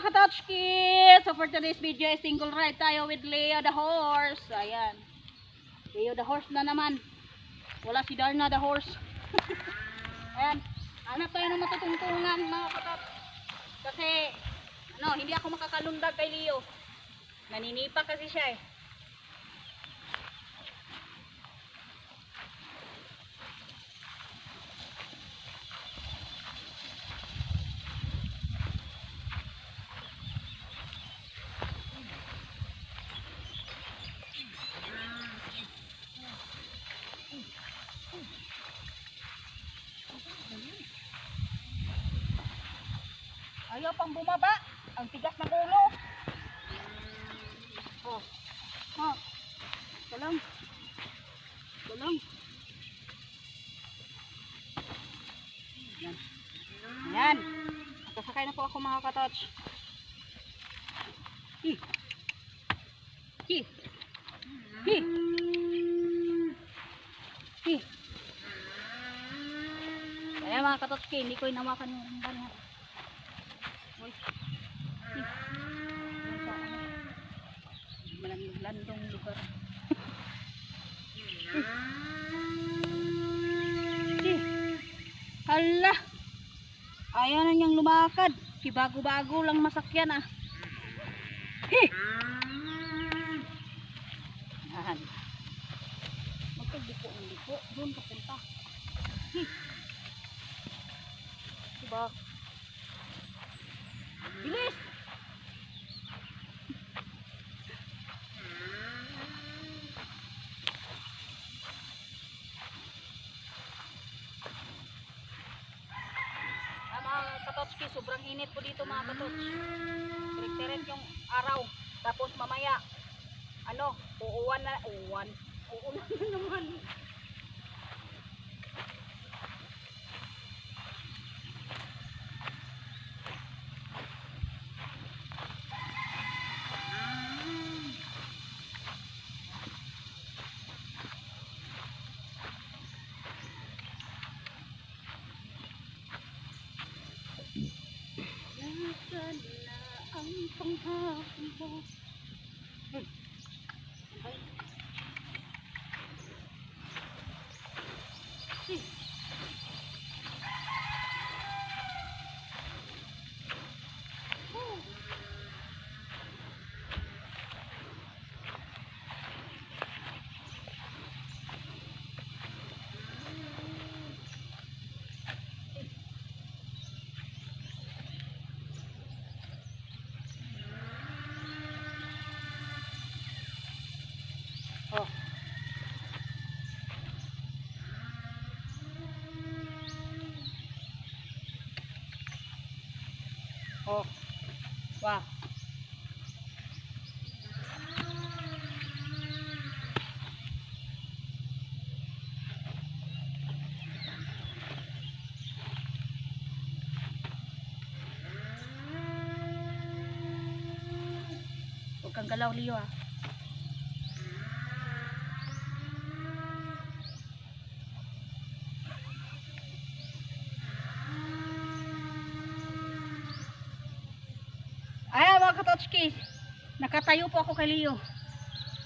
mga katotski! So for today's video ay single ride tayo with Leo the horse. Ayan. Leo the horse na naman. Wala si Darna the horse. Ayan. Hanap tayo ng matutungtungan mga katot. Kasi hindi ako makakalundag kay Leo. Naninipa kasi siya eh. Ayaw pang bumaba. Ang tigas ng ulo. Oh. Oh. Galang. Galang. Yan. Yan. Nakasakay na po ako mga katots. Hi. Hi. Hi. Hi. Ayan mga katots, hindi ko inawakan yung banat. Uy. Malamig landong lugar. Hala. Ayaw na niyang lumakad. Bago-bago lang masakyan ah. Ahan. Magkagliko ang liko. Doon kapunta. Diba? Bilis! Mga katotski, sobrang init po dito mga katots. Tirik-tirik yung araw. Tapos mamaya, uuwan na naman. Nasaan na ang panghapon mo? Oh. Oh. Wow. Huwag kang galaw, Leo ah. Ayan mga katotskis, nakatayo po ako kay Leo.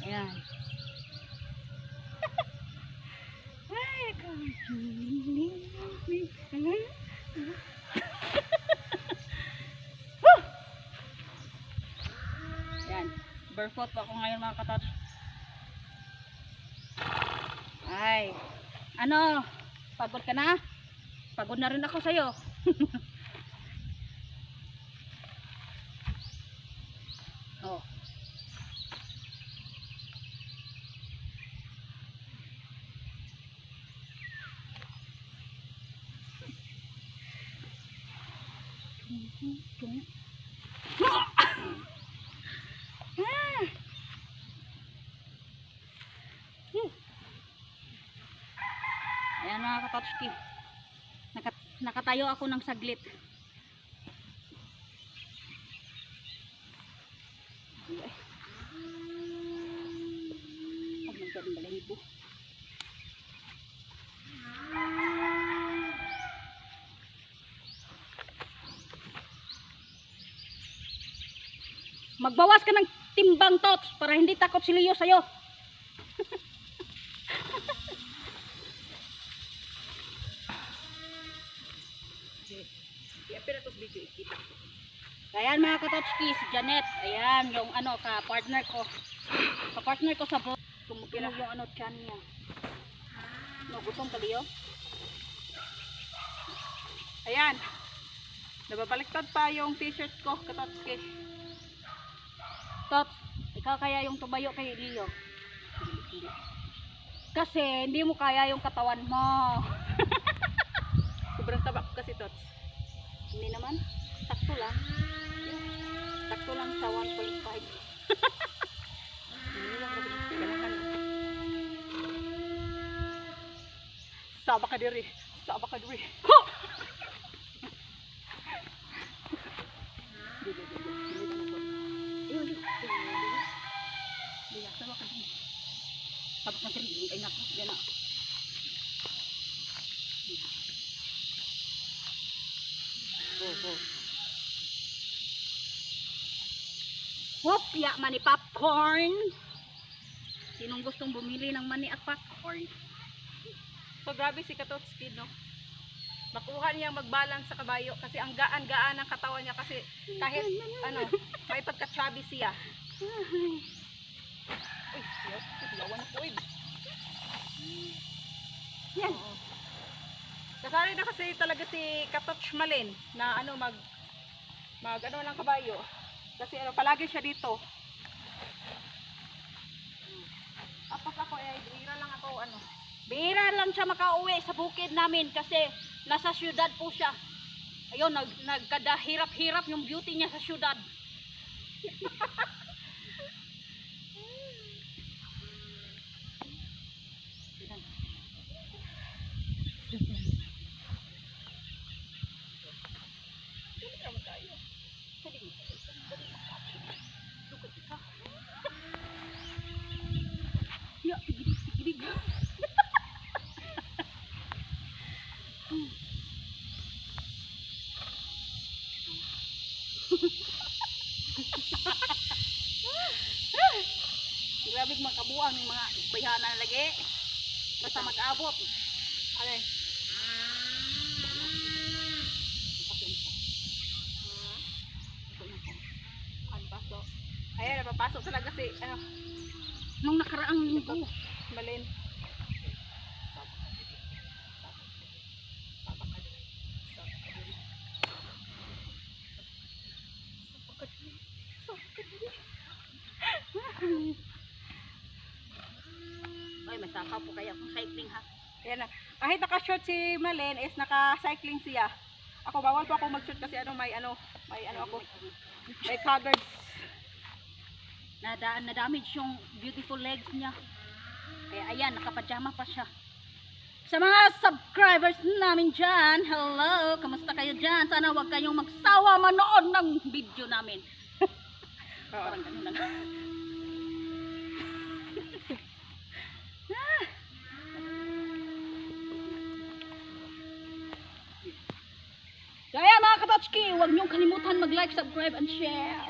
Ayan. Ayan, barefoot po ako ngayon mga katots. Ay, pagod ka na? Pagod na rin ako sa'yo. Oh. Ayan mga katotski, nakatayo ako ng saglit. Ang magandang balahibo. Magbawas ka ng timbang, Tots, para hindi takot si Leo sa'yo. Ayan mga katotski, si Janet. Ayan, yung ano, ka-partner ko. Ka-partner ko sa vlog. Tumukinog yung ano, chan niya. No, gutom ka, Leo? Ayan. Nababaliktad pa yung t-shirt ko, katotski. Tots, ikaw kaya yung tumayo kay Leo? Kasi hindi mo kaya yung katawan mo. Sobrang tabak kasi, Tots. Hindi naman. Sakto lang. Sakto lang sa 1.5. Saba ka diri. Saba ka diri. Sabak na sila. Ay naku. Yan na. Whoop! Ya, mani popcorn. Sinong gustong bumili ng mani at popcorn? So grabe si Katotski, no? Makuha niya mag-balance sa kabayo kasi ang gaan-gaan ng katawan niya kasi kahit ano, may pagka-chubby siya. Uy, yawan na po eh. Yan. Kasali na kasi talaga si Katoch Malin na ano mag ano ng kabayo. Kasi ano palagi siya dito. Tapos ako bihira lang ako ano. Bihira lang siya makauwi sa bukid namin kasi nasa syudad po siya. Ayun, nagkadahirap-hirap yung beauty niya sa syudad. Ya, tigidig. Grabe makabuang yung mga bayhanan lagi. Basta mag-abot. Alay. Ayan, napapasok talaga si ano, Nung nakaraang linggo. Malin. Ay, may sapa po kaya kung cycling ha. Ayan na. Kahit naka-short si Malin is naka-cycling siya. Ako bawal pa ako mag-short kasi may ano ako. May covered. Na-damage yung beautiful legs niya. Kaya ayan, nakapajama pa siya. Sa mga subscribers namin dyan, hello, kamusta kayo dyan? Sana huwag kayong magsawa manood ng video namin. Parang ganun lang. Kaya mga katotski, huwag niyong kalimutan mag-like, subscribe, and share.